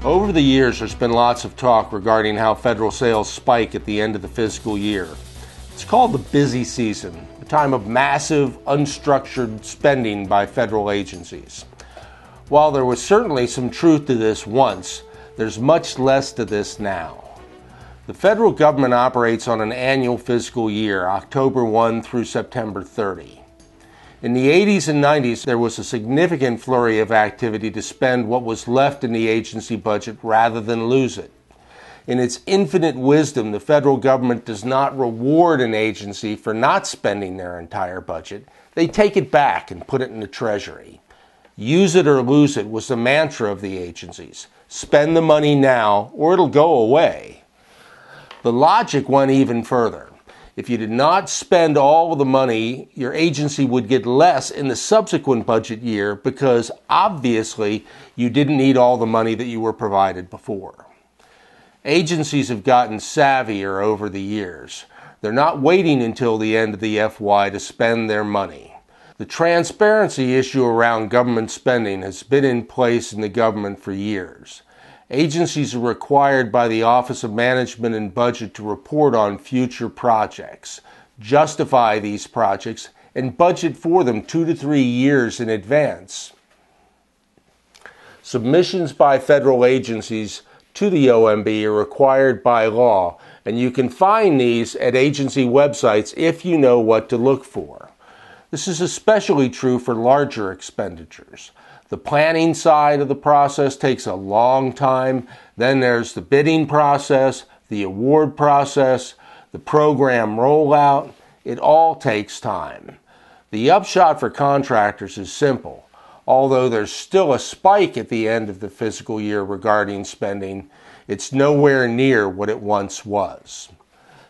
Over the years, there's been lots of talk regarding how federal sales spike at the end of the fiscal year. It's called the busy season, a time of massive, unstructured spending by federal agencies. While there was certainly some truth to this once, there's much less to this now. The federal government operates on an annual fiscal year, October 1 through September 30. In the 80s and 90s, there was a significant flurry of activity to spend what was left in the agency budget rather than lose it. In its infinite wisdom, the federal government does not reward an agency for not spending their entire budget. They take it back and put it in the Treasury. Use it or lose it was the mantra of the agencies. Spend the money now or it'll go away. The logic went even further. If you did not spend all of the money, your agency would get less in the subsequent budget year because obviously you didn't need all the money that you were provided before. Agencies have gotten savvier over the years. They're not waiting until the end of the FY to spend their money. The transparency issue around government spending has been in place in the government for years. Agencies are required by the Office of Management and Budget to report on future projects, justify these projects, and budget for them 2 to 3 years in advance. Submissions by federal agencies to the OMB are required by law, and you can find these at agency websites if you know what to look for. This is especially true for larger expenditures. The planning side of the process takes a long time. Then there's the bidding process, the award process, the program rollout. It all takes time. The upshot for contractors is simple. Although there's still a spike at the end of the fiscal year regarding spending, it's nowhere near what it once was.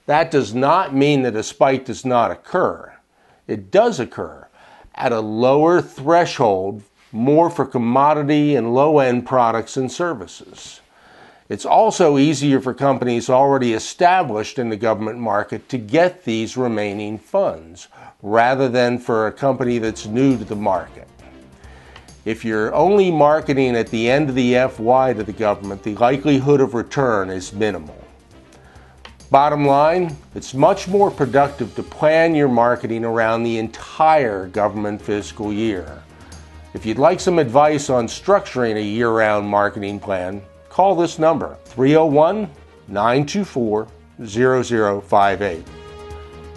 That does not mean that a spike does not occur. It does occur at a lower threshold, more for commodity and low-end products and services. It's also easier for companies already established in the government market to get these remaining funds, rather than for a company that's new to the market. If you're only marketing at the end of the FY to the government, the likelihood of return is minimal. Bottom line, it's much more productive to plan your marketing around the entire government fiscal year. If you'd like some advice on structuring a year-round marketing plan, call this number, 301-924-0058.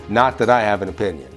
Not that I have an opinion.